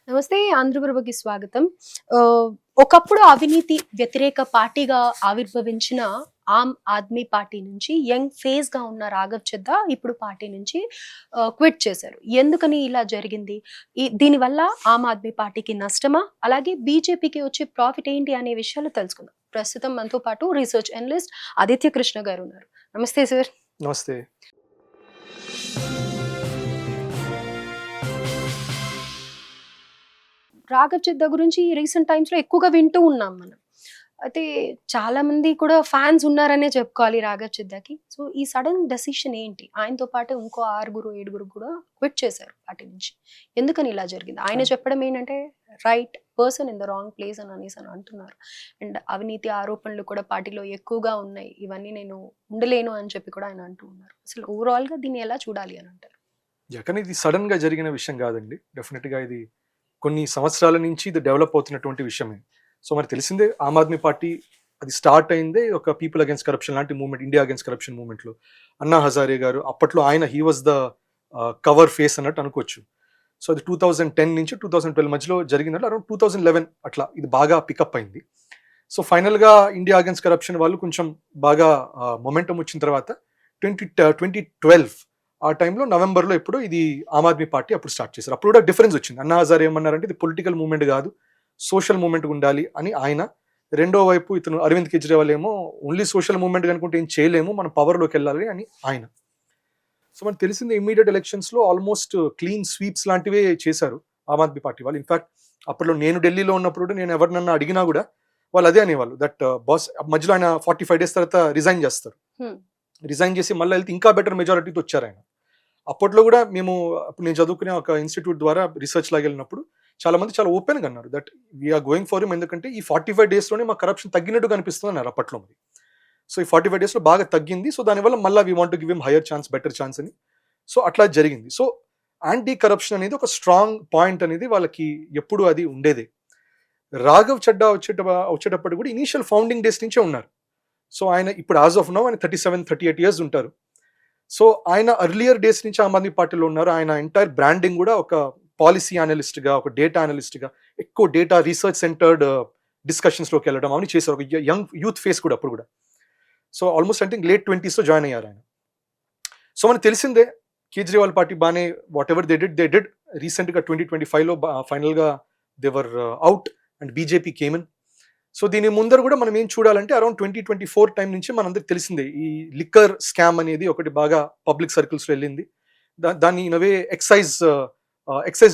నమస్తే ఆంధ్రప్రభకి స్వాగతం. ఆహ్, ఒకప్పుడు అవినీతి వ్యతిరేక పార్టీగా ఆవిర్భవించిన ఆమ్ ఆద్మీ పార్టీ నుంచి యంగ్ ఫేజ్‌గా ఉన్న రాఘవ్ చద్దా ఇప్పుడు పార్టీ నుంచి క్విట్ చేశారు. ఎందుకని ఇలా జరిగింది? దీనివల్ల ఆమ్ ఆద్మీ పార్టీకి నష్టమా? అలాగే బీజేపీకి వచ్చే ప్రాఫిట్ ఏంటి అనే విషయాలు తెలుసుకుందాం. ప్రస్తుతం మనతో పాటు రీసెర్చ్ అనలిస్ట్ ఆదిత్య కృష్ణ గారు ఉన్నారు. నమస్తే సార్. నమస్తే. రాఘవ్ చద్దా గురించి రీసెంట్ టైమ్స్‌లో ఎక్కువగా వింటూ ఉన్నాం మనం. అయితే చాలా మంది కూడా ఫ్యాన్స్ ఉన్నారనే చెప్పుకోవాలి రాఘవ్ చద్దాకి. సో, ఈ సడెన్ డెసిషన్ ఏంటి? ఆయనతో పాటు ఇంకో 6, 7 కూడా క్విట్ చేశారు పార్టీ నుంచి. ఎందుకని ఇలా జరిగింది? ఆయన చెప్పడం ఏంటంటే right person in the wrong place అని అనేసి అంటున్నారు. అండ్ అవినీతి ఆరోపణలు కూడా పార్టీలో ఎక్కువగా ఉన్నాయి. ఇవన్నీ నేను ఉండలేను అని చెప్పి కూడా ఆయన అంటూ ఉన్నారు. అసలు ఓవరాల్‌గా దీన్ని ఎలా చూడాలి అని అంటారు? కానీ ఇది సడన్‌గా జరిగిన విషయం కాదండి. డెఫినిట్‌గా ఇది కొన్ని సంవత్సరాల నుంచి ఇది డెవలప్ అవుతున్నటువంటి విషయమే. సో, మరి తెలిసిందే ఆమ్ ఆద్మీ పార్టీ అది స్టార్ట్ అయిందే ఒక పీపుల్ అగైన్స్ కరప్షన్ లాంటి movement, India against corruption మూవ్‌మెంట్‌లో. Anna Hazare గారు అప్పట్లో ఆయన he was the cover face అన్నట్టు అనుకోవచ్చు. సో, అది 2010 నుంచి 2012 మధ్యలో జరిగిందంటే అరౌండ్ 2011 అట్లా ఇది బాగా పికప్ అయింది. సో, ఫైనల్‌గా ఇండియా అగైన్స్ కరప్షన్ వాళ్ళు కొంచెం బాగా మొమెంటమ్ వచ్చిన తర్వాత 2012 ఆ టైంలో నవంబర్‌లో ఎప్పుడో ఇది ఆమ్ ఆద్మీ పార్టీ అప్పుడు స్టార్ట్ చేశారు. అప్పుడు కూడా డిఫరెన్స్ వచ్చింది. అన్నా హజారే ఏమన్నారంటే ఇది పొలిటికల్ మూవ్‌మెంట్ కాదు, సోషల్ మూవ్‌మెంట్ ఉండాలి అని ఆయన. రెండో వైపు ఇతను అరవింద్ కేజ్రీవాల్ ఏమో ఓన్లీ సోషల్ మూవ్‌మెంట్ అనుకుంటే ఏం చేయలేము, మనం పవర్‌లోకి వెళ్ళాలి అని ఆయన. సో, మనకు తెలిసింది ఇమ్మీడియట్ ఎలక్షన్స్‌లో ఆల్మోస్ట్ క్లీన్ స్వీప్స్ లాంటివే చేశారు ఆమ్ ఆద్మీ పార్టీ వాళ్ళు. ఇన్‌ఫాక్ట్ అప్పట్లో నేను ఢిల్లీలో ఉన్నప్పుడు కూడా నేను ఎవరినన్నా అడిగినా కూడా వాళ్ళు అదే అనేవాళ్ళు దట్ బాస్ మధ్యలో ఆయన 45 డేస్ తర్వాత రిజైన్ చేస్తారు. రిజైన్ చేసి మళ్ళీ వెళ్తే ఇంకా బెటర్ మెజారిటీతో వచ్చారు ఆయన. అప్పట్లో కూడా మేము అప్పుడు నేను చదువుకునే ఒక ఇన్స్టిట్యూట్ ద్వారా రీసెర్చ్ లాగా వెళ్ళినప్పుడు చాలా మంది చాలా ఓపెన్గా అన్నారు that we're going for him, ఎందుకంటే ఈ 45 డేస్లోనే మా కరప్షన్ తగ్గినట్టు కనిపిస్తుంది అన్నారు అప్పట్లో. మరి సో ఈ 45 డేస్లో బాగా తగ్గింది. సో దానివల్ల మళ్ళీ we want to give him hire chance, better chance అని. సో అట్లా జరిగింది. సో యాంటీ కరప్షన్ అనేది ఒక స్ట్రాంగ్ పాయింట్ అనేది వాళ్ళకి ఎప్పుడు అది ఉండేదే. రాఘవ్ చడ్డా వచ్చేటప్పుడు కూడా ఇనీషియల్ ఫౌండింగ్ డేస్ నుంచే ఉన్నారు. సో ఆయన ఇప్పుడు యాజ్ ఆఫ్ నౌ ఆయన 37-38 ఇయర్స్ ఉంటారు. సో ఆయన అర్లియర్ డేస్ నుంచి ఆమ్ ఆద్మీ పార్టీలో ఉన్నారు. ఆయన ఎంటైర్ బ్రాండింగ్ కూడా ఒక పాలసీ అనలిస్ట్గా, ఒక డేటా అనలిస్ట్గా, ఎక్కువ డేటా రీసెర్చ్ సెంటర్డ్ డిస్కషన్స్లోకి వెళ్ళడం అవన్నీ చేశారు. ఒక యంగ్ యూత్ ఫేస్ కూడా అప్పుడు కూడా. సో ఆల్మోస్ట్ అంటే లేట్ 20స్లో జాయిన్ అయ్యారు ఆయన. సో మనకు తెలిసిందే కేజ్రీవాల్ పార్టీ బాగానే వాట్ ఎవర్ దే డిడ్. రీసెంట్గా 2025లో ఫైనల్గా they were out and BJP came in. So దీని ముందర కూడా మనం ఏం చూడాలంటే అరౌండ్ 2024 టైం నుంచి మనందరికి తెలిసిందే ఈ లిక్కర్ స్కామ్ అనేది ఒకటి బాగా పబ్లిక్ సర్కిల్స్లో వెళ్ళింది. దాన్ని in a way excise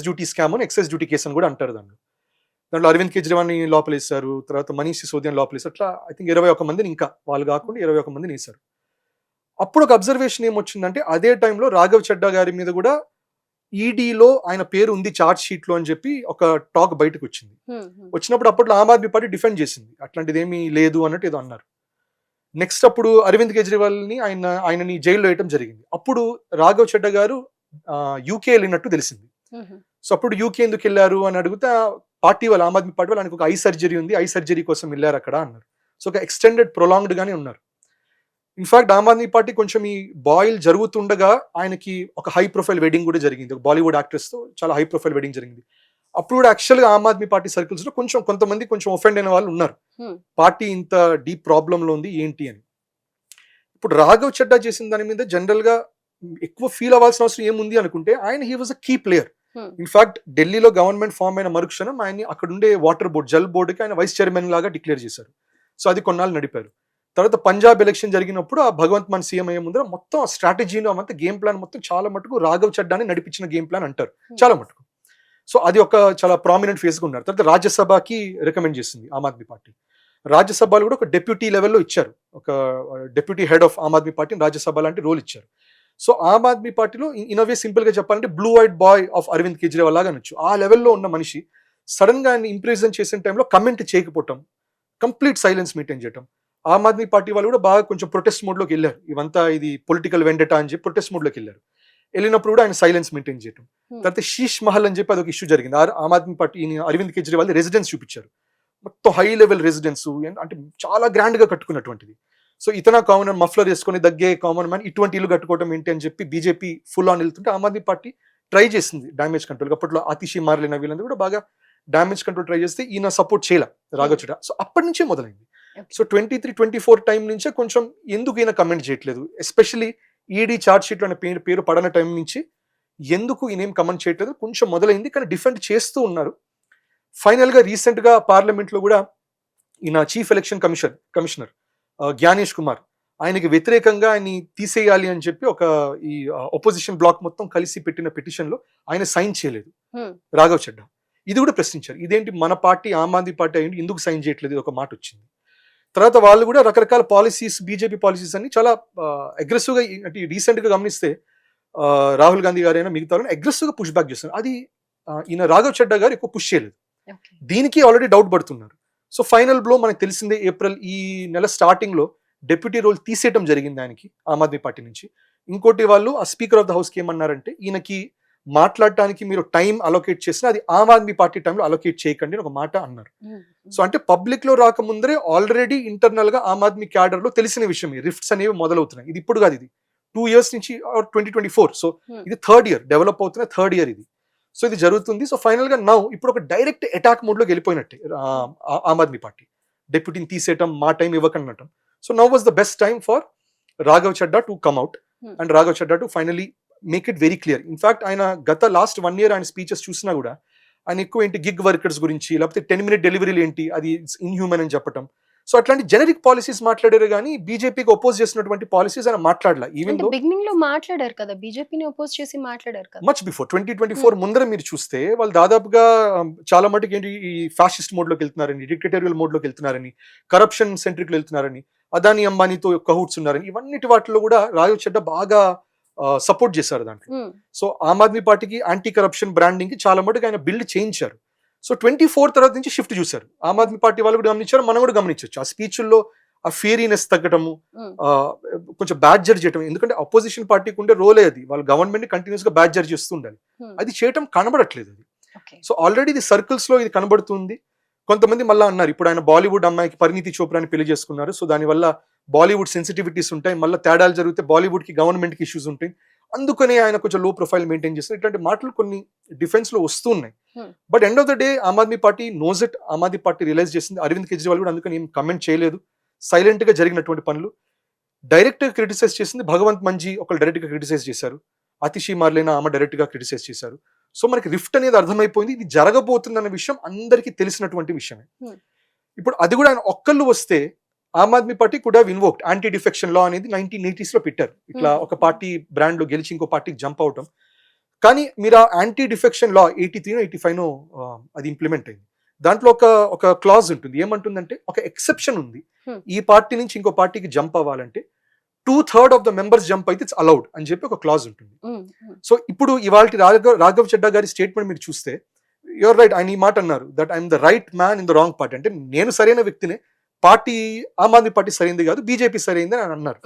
duty scam అని, ఎక్సైజ్ డ్యూటీ కేసు అని కూడా అంటారు దాన్ని. దాంట్లో అరవింద్ కేజ్రీవాల్ని లోపలేశారు, తర్వాత మనీష్ సిసోదియాని లోపలేశారు. అట్లా ఐ థింక్ 21 మందిని, ఇంకా వాళ్ళు కాకుండా 21 మందిని వేశారు. అప్పుడు ఒక అబ్జర్వేషన్ ఏమొచ్చిందంటే అదే టైంలో రాఘవ్ చడ్డా గారి మీద కూడా ఈడీలో ఆయన పేరు ఉంది చార్జ్ షీట్లో అని చెప్పి ఒక టాక్ బయటకు వచ్చింది. వచ్చినప్పుడు అప్పట్లో ఆమ్ ఆద్మీ పార్టీ డిఫెండ్ చేసింది, అట్లాంటిది ఏమీ లేదు అన్నట్టు ఏదో అన్నారు. నెక్స్ట్ అప్పుడు అరవింద్ కేజ్రీవాల్ని ఆయనని జైల్లో వేయటం జరిగింది. అప్పుడు రాఘవ్ చడ్డా గారు యూకే వెళ్ళినట్టు తెలిసింది. సో అప్పుడు యూకే ఎందుకు వెళ్ళారు అని అడిగితే పార్టీ వాళ్ళు, ఆమ్ ఆద్మీ పార్టీ వాళ్ళు, ఆయనకు ఒక ఐ సర్జరీ ఉంది, ఐ సర్జరీ కోసం వెళ్ళారు అక్కడ అన్నారు. సో ఒక ఎక్స్టెండెడ్ ప్రొలాంగ్డ్ గానే ఉన్నారు. ఇన్ఫాక్ట్ ఆమ్ ఆద్మీ పార్టీ కొంచెం ఈ బాయిల్ జరుగుతుండగా ఆయనకి ఒక హై ప్రొఫైల్ వెడ్డింగ్ కూడా జరిగింది, ఒక బాలీవుడ్ యాక్ట్రెస్ తో చాలా హై ప్రొఫైల్ వెడ్డింగ్ జరిగింది. అప్పుడు కూడా యాక్చువల్గా ఆమ్ ఆద్మీ పార్టీ సర్కిల్స్ లో కొంతమంది ఒఫెండ్ అయిన వాళ్ళు ఉన్నారు, పార్టీ ఇంత డీప్ ప్రాబ్లమ్ లో ఉంది ఏంటి అని. ఇప్పుడు రాఘవ్ చడ్డా చేసిన దాని మీద జనరల్ గా ఎక్కువ ఫీల్ అవ్వాల్సిన అవసరం ఏముంది అనుకుంటే ఆయన he was a key player. In fact ఢిల్లీలో గవర్నమెంట్ ఫామ్ అయిన మరుక్షణం ఆయన అక్కడ ఉండే వాటర్ బోర్డ్, జల్ బోర్డుకి ఆయన వైస్ చైర్మన్ లాగా డిక్లేర్ చేశారు. సో అది కొన్నాళ్ళు నడిపారు. తర్వాత పంజాబ్ ఎలక్షన్ జరిగినప్పుడు ఆ భగవంత్ మాన్ సీఎం అయ్యే ముందర మొత్తం ఆ స్ట్రాటజీలో అంతా గేమ్ ప్లాన్ మొత్తం చాలా మటుకు రాఘవ్ చడ్డాని నడిపించిన గేమ్ ప్లాన్ అంటారు చాలా మటుకు. సో అది ఒక చాలా ప్రామినెంట్ ఫేస్గా ఉన్నారు. తర్వాత రాజ్యసభకి రికమెండ్ చేసింది ఆమ్ ఆద్మీ పార్టీ. రాజ్యసభలో కూడా ఒక డెప్యూటీ లెవెల్లో ఇచ్చారు, ఒక deputy head of Aam Aadmi Party Rajya Sabha లాంటి రోల్ ఇచ్చారు. సో ఆమ్ ఆద్మీ పార్టీలో ఇన్ అవే సింపుల్ గా చెప్పాలంటే blue eyed boy of Arvind Kejriwal లాగా అనొచ్చు. ఆ లెవెల్లో ఉన్న మనిషి సడన్ గా ఆయన ఇంప్రెజెంట్ చేసిన టైంలో కమెంట్ చేయకపోవటం, కంప్లీట్ సైలెన్స్ మెయింటైన్ చేయటం. ఆమ్ ఆద్మీ పార్టీ వాళ్ళు కూడా బాగా కొంచెం ప్రొటెస్ట్ మోడ్లోకి వెళ్ళారు, ఇవంతా ఇది పొలిటికల్ వెండెటా అని చెప్పి ప్రొటెస్ట్ మోడ్లోకి వెళ్ళారు. వెళ్ళినప్పుడు కూడా ఆయన సైలెన్స్ మెయింటైన్ చేయటం. తర్వాత శీష్ మహల్ అని చెప్పి అదొక ఇష్యూ జరిగింది. ఆమ్ ఆద్మీ పార్టీ అరవింద్ కేజ్రీవాల్ రెసిడెన్స్ చూపించారు, మొత్తం హై లెవెల్ రెసిడెన్స్, అంటే చాలా గ్రాండ్ గా కట్టుకున్నటువంటిది. సో ఇతన కామన్ మఫ్లర్ వేసుకొని దగ్గే కామన్ మ్యాన్ ఇటువంటి ఇల్లు కట్టుకోవడం ఏంటి అని చెప్పి బీజేపీ ఫుల్ ఆన్ వెళ్తుంటే ఆమ్ ఆద్మీ పార్టీ ట్రై చేసింది డ్యామేజ్ కంట్రోల్. అప్పట్లో ఆతిషి మార్లిన వీళ్ళందరూ కూడా బాగా డ్యామేజ్ కంట్రోల్ ట్రై చేస్తే ఈయన సపోర్ట్ చేయలే రాఘవ్ చడ్డా. సో అప్పటి నుంచే మొదలైంది. సో 23-24 టైం నుంచే కొంచెం ఎందుకు ఈయన కమెంట్ చేయట్లేదు, ఎస్పెషల్లీ ఈడీ ఛార్జ్ షీట్ అనే పేరు పడన టైం నుంచి ఎందుకు ఈయన ఏం కమెంట్ చేయట్లేదు కొంచెం మొదలైంది. కానీ డిఫెండ్ చేస్తూ ఉన్నారు. ఫైనల్ గా రీసెంట్ గా పార్లమెంట్ లో కూడా ఈయన chief election commissioner Gyanesh Kumar ఆయనకి వ్యతిరేకంగా ఆయన్ని తీసేయాలి అని చెప్పి ఒక ఈ ఒపోజిషన్ బ్లాక్ మొత్తం కలిసి పెట్టిన పిటిషన్ లో ఆయన సైన్ చేయలేదు రాఘవ్ చడ్డా. ఇది కూడా ప్రశ్నించారు, ఇదేంటి మన పార్టీ ఆమ్ ఆద్మీ పార్టీ అయ్యింది ఎందుకు సైన్ చేయట్లేదు, ఇది ఒక మాట వచ్చింది. తర్వాత వాళ్ళు కూడా రకరకాల పాలసీస్, బీజేపీ పాలసీస్ అన్ని చాలా అగ్రెసివ్ గా, అంటే రీసెంట్ గా గమనిస్తే రాహుల్ గాంధీ గారైనా మిగతా అగ్రెసివ్ గా పుష్ బ్యాక్ చేస్తున్నారు. అది ఈయన రాఘవ్ చడ్డా గారు ఎక్కువ పుష్ చేయలేదు. దీనికి ఆల్రెడీ డౌట్ పడుతున్నారు. సో ఫైనల్ బ్లో మనకు తెలిసిందే, ఏప్రిల్ ఈ నెల స్టార్టింగ్ లో డెప్యూటీ రోల్ తీసేయడం జరిగింది ఆయనకి ఆమ్ ఆద్మీ పార్టీ నుంచి. ఇంకోటి వాళ్ళు ఆ స్పీకర్ ఆఫ్ ద హౌస్ కి ఏమన్నారంటే, ఈయనకి మాట్లాడటానికి మీరు టైం అలొకేట్ చేసినా అది ఆమ్ ఆద్మీ పార్టీ టైంలో అలొకేట్ చేయకండి అని ఒక మాట అన్నారు. సో అంటే పబ్లిక్ లో రాకముందరే ఆల్రెడీ ఇంటర్నల్ గా ఆమ్ ఆద్మీ క్యాడర్ లో తెలిసిన విషయం, రిఫ్ట్స్ అనేవి మొదలవుతున్నాయి. ఇది ఇప్పుడు కాదు, ఇది 2 years నుంచి 2024. సో ఇది 3rd year డెవలప్ అవుతున్న 3rd year ఇది. సో ఇది జరుగుతుంది. సో ఫైనల్ గా నౌ ఇప్పుడు ఒక డైరెక్ట్ అటాక్ మోడ్ లోకి వెళ్ళిపోయినట్టే ఆమ్ ఆద్మీ పార్టీ, డెప్యూటీని తీసేయటం, మా టైం ఇవ్వకండి అనటం. So now was the best time for Raghav Chadda to come out and Raghav Chadda to finally make it very clear. In fact ఆయన గత లాస్ట్ 1 year ఆయన స్పీచెస్ చూసినా కూడా ఆయన ఎక్కువ ఏంటి గిగ్ వర్కర్స్ గురించి, లేకపోతే 10-minute డెలివరీలు ఏంటి అది ఇన్హ్యూమన్ అని చెప్పటం. సో అట్లాంటి జెనరిక్ పాలసీస్ మాట్లాడారు కానీ బీజేపీకి అపోజ్ చేసినటువంటి పాలసీస్ ఆయన మాట్లాడలా. ఈవెన్ బిగినింగ్ లో మాట్లాడారు కదా, బీజేపీని అపోజ్ చేసి మాట్లాడారు కదా. మచ్ బిఫోర్ 2024 ముందర మీరు చూస్తే వాళ్ళు దాదాపుగా చాలా మటుకు ఏంటి ఈ ఫ్యాసిస్ట్ మోడ్ లోకి వెళ్తున్నారని, డిక్టేటరియల్ మోడ్ లోకి వెళ్తున్నారని, కరప్షన్ సెంట్రిక్ లో వెళ్తున్నారని, అదాని అంబానీతో కహూట్స్ ఉన్నారని, ఇవన్నిటి వాటిలో కూడా రాఘవ్ చడ్డా బాగా సపోర్ట్ చేశారు దాంట్లో. సో ఆమ్ ఆద్మీ పార్టీకి యాంటీ కరప్షన్ బ్రాండింగ్ కి చాలా మటుకు ఆయన బిల్డ్ చేయించారు. సో 24 తర్వాత నుంచి షిఫ్ట్ చూశారు ఆమ్ ఆద్మీ పార్టీ వాళ్ళు కూడా గమనించారు, మనం కూడా గమనించవచ్చు. ఆ స్పీచ్ల్లో ఆ ఫియరీనెస్ తగ్గటము, కొంచెం బ్యాడ్జర్ చేయటం. ఎందుకంటే అపోజిషన్ పార్టీకి ఉండే రోలే అది, వాళ్ళు గవర్నమెంట్ కంటిన్యూస్ గా బ్యాడ్జర్ చేస్తూ ఉండాలి. అది చేయటం కనబడట్లేదు అది. సో ఆల్రెడీ ఇది సర్కిల్స్ లో ఇది కనబడుతుంది. కొంతమంది మళ్ళీ అన్నారు, ఇప్పుడు ఆయన బాలీవుడ్ అమ్మాయికి పరిణీతి చోప్రాని పెళ్లి చేసుకున్నారు, సో దానివల్ల బాలీవుడ్ సెన్సిటివిటీస్ ఉంటాయి, మళ్ళీ తేడాలు జరిగితే బాలీవుడ్ కి గవర్నమెంట్ కి ఇష్యూస్ ఉంటాయి, అందుకనే ఆయన కొంచెం లో ప్రొఫైల్ మెయింటైన్ చేస్తారు. ఇట్లాంటి మాటలు కొన్ని డిఫెన్స్ లో వస్తూ ఉన్నాయి. But end of the day Aam Aadmi Party knows it. Aam Aadmi Party realise చేసింది. అరవింద్ కేజ్రీవాల్ కూడా అందుకని ఏం కమెంట్ చేయలేదు. సైలెంట్ గా జరిగినటువంటి పనులు డైరెక్ట్ గా క్రిటిసైజ్ చేసింది భగవంత్ మంజీ ఒకళ్ళు డైరెక్ట్ గా క్రిటిసైజ్ చేశారు, అతిషి మార్లేనా ఆమె డైరెక్ట్ గా క్రిటిసైజ్ చేశారు. సో మనకి రిఫ్ట్ అనేది అర్థమైపోయింది, ఇది జరగబోతుంది అన్న విషయం అందరికీ తెలిసినటువంటి విషయమే. ఇప్పుడు అది కూడా ఆయన ఒక్కళ్ళు వస్తే ఆమ్ ఆద్మీ పార్టీ కూడా ఇన్వోక్డ్ యాంటీ డిఫెక్షన్ లా అనేది 1980s లో పెట్టారు. ఇట్లా ఒక పార్టీ బ్రాండ్ లో గెలిచి ఇంకో పార్టీకి జంప్ అవటం. కానీ మీరు ఆ యాంటీ డిఫెక్షన్ లా 83-85 అది ఇంప్లిమెంట్ అయింది. దాంట్లో ఒక క్లాజ్ ఉంటుంది, ఏమంటుందంటే ఒక ఎక్సెప్షన్ ఉంది, ఈ పార్టీ నుంచి ఇంకో పార్టీకి జంప్ అవ్వాలంటే 2/3 ఆఫ్ ద మెంబర్స్ జంప్ అయితే ఇట్స్ అలౌడ్ అని చెప్పి ఒక క్లాజ్ ఉంటుంది. సో ఇప్పుడు ఇవాళ రాఘవ్ చడ్డా గారి స్టేట్మెంట్ మీరు చూస్తే యువర్ రైట్, ఆయన ఈ మాట అన్నారు, that I'm the right man in the wrong party. అంటే నేను సరైన వ్యక్తినే, పార్టీ ఆమ్ ఆద్మీ పార్టీ సరైనది కాదు, బీజేపీ సరైనది అని అన్నారు.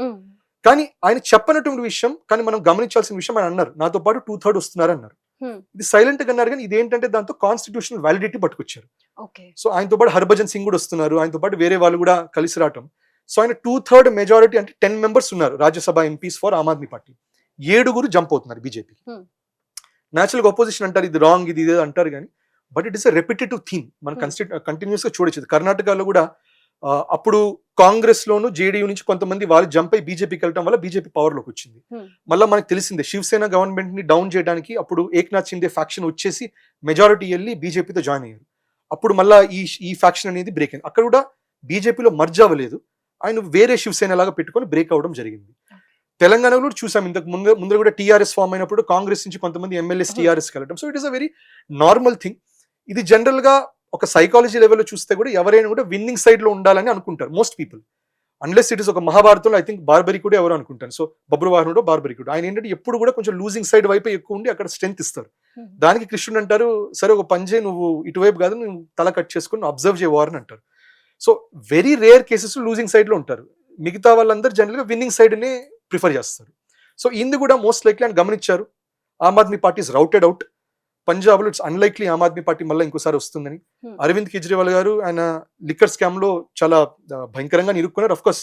కానీ ఆయన చెప్పనటువంటి విషయం, కానీ మనం గమనించాల్సిన విషయం ఆయన అన్నారు, నాతో పాటు 2/3 వస్తున్నారు అన్నారు. ఇది సైలెంట్ గా అన్నారు, కానీ ఇదేంటంటే దాంతో కాన్స్టిట్యూషనల్ వ్యాలిడిటీ పట్టుకొచ్చారు. సో ఆయనతో పాటు హర్భజన్ సింగ్ కూడా వస్తున్నారు, ఆయనతో పాటు వేరే వాళ్ళు కూడా కలిసి రావటం. సో ఆయన 2/3 మెజారిటీ అంటే 10 members ఉన్నారు Rajya Sabha MPs for Aam Aadmi Party, 7 jump అవుతున్నారు బీజేపీ. నేచురల్ గా అపోజిషన్ అంటారు ఇది రాంగ్, ఇది అంటారు, కానీ but it is a repetitive theme. మనం కంటిన్యూస్ గా చూడొచ్చు. కర్ణాటకలో కూడా అప్పుడు కాంగ్రెస్ లోను జేడీయూ నుంచి కొంతమంది వాళ్ళు జంప్ అయి బీజేపీకి వెళ్ళడం వల్ల బీజేపీ పవర్ లోకి వచ్చింది. మళ్ళీ మనకు తెలిసిందే శివసేన గవర్నమెంట్ ని డౌన్ చేయడానికి అప్పుడు ఏక్నాథ్ షిండే ఫ్యాక్షన్ వచ్చేసి మెజారిటీ వెళ్ళి బీజేపీతో జాయిన్ అయ్యారు. అప్పుడు మళ్ళీ ఈ ఫ్యాక్షన్ అనేది బ్రేక్ అయింది. అక్కడ కూడా బీజేపీలో మర్జ్ అవ్వలేదు, ఆయన వేరే శివసేన లాగా పెట్టుకొని బ్రేక్ అవడం జరిగింది. తెలంగాణలో కూడా చూసాం, ఇంతకు ముందు కూడా టీఆర్ఎస్ ఫామ్ అయినప్పుడు కాంగ్రెస్ నుంచి కొంతమంది ఎమ్మెల్యేస్ టీఆర్ఎస్కి వెళ్ళడం. So it is a very normal thing. ఇది జనరల్ గా ఒక సైకాలజీ లెవెల్లో చూస్తే కూడా ఎవరైనా కూడా విన్నింగ్ సైడ్ లో ఉండాలని అనుకుంటారు most people, unless it is ఒక మహాభారతంలో ఐ థింక్ బార్బరికుడు ఎవరు అనుకుంటాను. సో బబ్రువాహనుడు బార్బరికుడు, ఆయన ఏంటంటే ఎప్పుడు కూడా కొంచెం లూజింగ్ సైడ్ వైపు ఎక్కువ ఉండి అక్కడ స్ట్రెంత్ ఇస్తారు. దానికి కృష్ణుడు అంటారు, సరే ఒక పంజే నువ్వు ఇటువైపు కాదు, నువ్వు తల కట్ చేసుకుని అబ్జర్వ్ చేయవారని అంటారు. So very rare cases losing side లో ఉంటారు, మిగతా వాళ్ళందరూ జనరల్ గా విన్నింగ్ సైడ్ నే ప్రిఫర్ చేస్తారు. సో ఇది కూడా మోస్ట్ లైక్లీ అని గమనించారు. Aam Aadmi party is routed out. Punjab లో it's unlikely Aam Aadmi party మళ్ళీ ఇంకోసారి వస్తుందని. అరవింద్ కేజ్రీవాల్ గారు ఆయన లిక్కర్ స్కామ్ లో చాలా భయంకరంగా ఇరుక్కున్నారు. అఫ్ కోర్స్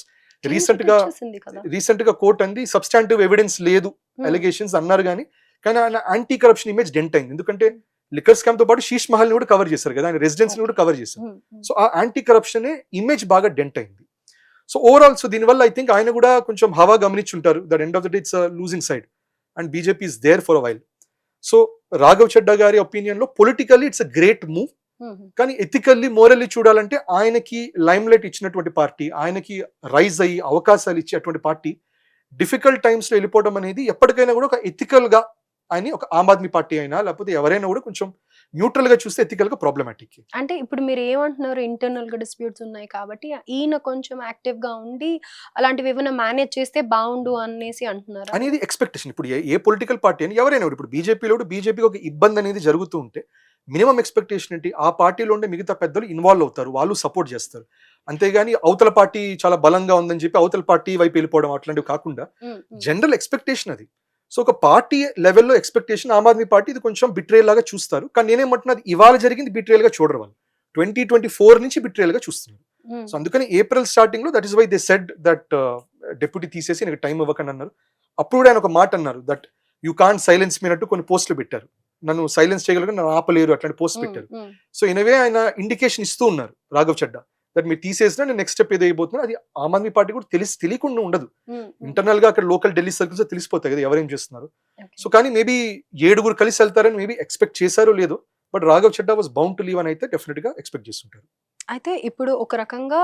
రీసెంట్ గా కోర్ట్ అంది సబ్స్టాంటివ్ ఎవిడెన్స్ లేదు అలిగేషన్స్ అన్నారు, కానీ కానీ ఆయన యాంటీ కరప్షన్ ఇమేజ్ డెంట్ అయింది. ఎందుకంటే లిక్కర్ స్కామ్ తో పాటు శీష్ మహల్ ని కూడా కవర్ చేశారు కదా, ఆయన రెసిడెన్స్ ని కూడా కవర్ చేశారు. సో ఆ యాంటీ కరప్షన్ ఇమేజ్ బాగా డెంట్ అయింది. సో ఓవరాల్ సో దీనివల్ల ఐ థింక్ ఆయన కూడా కొంచెం హవా గమనించుంటారు. That end of the day it's losing side and BJP is there for a while. So Raghav Chadha గారి ఒపీనియన్ లో politically it's a great move, కానీ ఎథికల్లీ మోరల్లీ చూడాలంటే ఆయనకి లైమ్ లైట్ ఇచ్చినటువంటి పార్టీ, ఆయనకి రైజ్ అయ్యి అవకాశాలు ఇచ్చేటువంటి పార్టీ డిఫికల్ట్ టైమ్స్ లో వెళ్ళిపోవడం అనేది ఎప్పటికైనా కూడా ఒక ఎథికల్ గా ఆయన ఒక ఆమ్ ఆద్మీ పార్టీ అయినా లేకపోతే ఎవరైనా కూడా కొంచెం న్యూట్రల్ గా చూస్తే ఎథికల్ గా ప్రాబ్లమాటిక్. అంటే ఇప్పుడు మీరు ఏమంటున్నారు, ఇంటర్నల్ గా డిస్ప్యూట్స్ ఉన్నాయి కాబట్టి ఈయన కొంచెం యాక్టివ్ గా ఉండి అలాంటివి ఏమైనా మేనేజ్ చేస్తే బాగుండు అనేసి అంటున్నారు అనేది ఎక్స్పెక్టేషన్. ఇప్పుడు ఏ పొలిటికల్ పార్టీ అని ఎవరైనా కూడా, ఇప్పుడు బీజేపీకి ఒక ఇబ్బంది అనేది జరుగుతూ ఉంటే మినిమం ఎక్స్పెక్టేషన్ ఏంటి, ఆ పార్టీలో ఉండే మిగతా పెద్దలు ఇన్వాల్వ్ అవుతారు, వాళ్ళు సపోర్ట్ చేస్తారు. అంతేగాని అవతల పార్టీ చాలా బలంగా ఉందని చెప్పి అవతల పార్టీ వైపు వెళ్ళిపోవడం అట్లాంటివి కాకుండా జనరల్ ఎక్స్పెక్టేషన్ అది. సో ఒక పార్టీ లెవెల్లో ఎక్స్పెక్టేషన్ ఆమ్ ఆద్మీ పార్టీ ఇది కొంచెం బిట్రేల్ లాగా చూస్తారు. కానీ నేనేమంటున్నది ఇవాళ జరిగింది బిట్రేల్ గా చూడరు, వాళ్ళు 2024 నుంచి బిట్రేల్ గా చూస్తున్నారు. సో అందుకని ఏప్రిల్ స్టార్టింగ్ లో that is why they said that deputy తీసేసి నాకు టైం ఇవ్వకండి అన్నారు. అప్పుడు కూడా ఆయన ఒక మాట అన్నారు, దట్ యూ కాంట్ సైలెన్స్ మీ అన్నట్టు కొన్ని పోస్టులు పెట్టారు, నన్ను సైలెన్స్ చేయగలిగిన నన్ను ఆపలేరు అట్లాంటి పోస్ట్ పెట్టారు. సో ఇనవే ఆయన ఇండికేషన్ ఇస్తూ ఉన్నారు రాఘవ్ చెడ్డా, దట్ మీరు తీసేసినా నేను నెక్స్ట్ స్టెప్ ఏదో అయిపోతున్నా. అది ఆమ్ ఆద్మీ పార్టీ కూడా తెలియకుండా ఉండదు, ఇంటర్నల్ గా అక్కడ లోకల్ ఢిల్లీ సర్కిల్స్ తెలిసిపోతాయి కదా ఎవరేం చేస్తున్నారు. సో కానీ మేబీ 7 కలిసి వెళ్తారని మేబీ ఎక్స్పెక్ట్ చేశారో లేదో, but Raghav Chadha was bound to leave అని అయితే డెఫినెట్ గా ఎక్స్పెక్ట్ చేస్తుంటారు. అయితే ఇప్పుడు ఒక రకంగా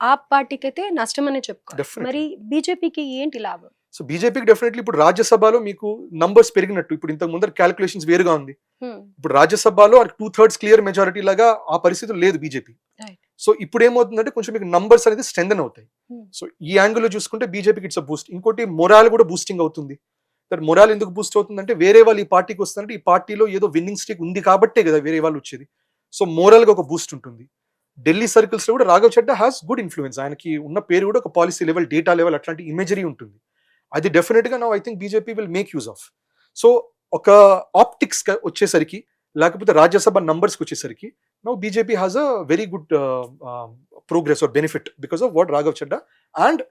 ఆ పార్టీకి అయితే నష్టం అనే చెప్పుకోవాలి, మరి బీజేపీకి ఏంటి లాభం? సో బీజేపీకి డెఫినెట్లీ ఇప్పుడు రాజ్యసభలో మీకు నంబర్స్ పెరిగినట్టు, ఇప్పుడు ఇంతకు ముందర క్యాలిక్యులేషన్స్ వేరుగా ఉంది. ఇప్పుడు రాజ్యసభలో 2/3 క్లియర్ మెజారిటీ లాగా ఆ పరిస్థితులు లేదు బీజేపీ. సో ఇప్పుడు ఏమవుతుందంటే కొంచెం మీకు నంబర్స్ అనేది స్ట్రెంథెన్ అవుతాయి. సో ఈ యాంగిల్ లో చూసుకుంటే బీజేపీకి ఇట్స్ అ బూస్ట్. ఇంకోటి మొరాల్ కూడా బూస్టింగ్ అవుతుంది. దట్ మొరాల్ ఎందుకు బూస్ట్ అవుతుందంటే వేరే వాళ్ళు ఈ పార్టీకి వస్తుందంటే ఈ పార్టీలో ఏదో విన్నింగ్ స్ట్రీక్ ఉంది కాబట్టే కదా వేరే వాళ్ళు వచ్చేది. సో మోరల్ గా ఒక బూస్ట్ ఉంటుంది. ఢిల్లీ సర్కిల్స్ లో కూడా రాఘవ్ చెడ్డా హ్యాస్ గుడ్ ఇన్ఫ్లుయెన్స్, ఆయనకి ఉన్న పేరు కూడా ఒక పాలసీ లెవెల్, డేటా లెవెల్ అట్లాంటి ఇమేజరీ ఉంటుంది. అది డెఫినెట్ గా I think BJP will make use of. So ఒక ఆప్టిక్స్ వచ్చేసరికి లేకపోతే రాజ్యసభ నంబర్స్ కి వచ్చేసరికి now BJP has a very good progress are benefit because of what Raghav Chadha and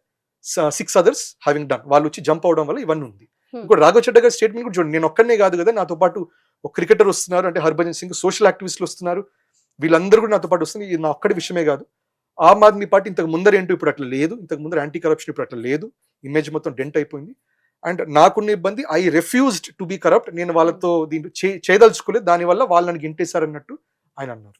6 others having done. వాళ్ళు వచ్చి జంప్ అవడం వల్ల ఇవన్నీ ఉంది. ఇంకోటి రాఘవ్ చెడ్డా గారి స్టేట్మెంట్ కూడా చూడండి, నేను ఒక్కనే కాదు కదా, నాతో పాటు ఒక క్రికెటర్ వస్తున్నారు అంటే హర్భజన్ సింగ్, సోషల్ యాక్టివిస్టులు వస్తున్నారు, వీళ్ళందరూ కూడా నాతో పాటు వస్తుంది. ఇది నా ఒక్కడి విషయమే కాదు. ఆమ్ ఆద్మీ పార్టీ ఇంతకు ముందర ఏంటో ఇప్పుడు అట్లా లేదు, ఇంతకు ముందర యాంటీ కరప్షన్ ఇప్పుడు అట్లా లేదు, ఇమేజ్ మొత్తం డెంట్ అయిపోయింది. అండ్ నాకున్న ఇబ్బంది, I refused to be corrupt, నేను వాళ్ళతో దీంట్లో చేయదలుచుకోలేదు, దానివల్ల వాళ్ళని గింటేశారన్నట్టు ఆయన అన్నారు.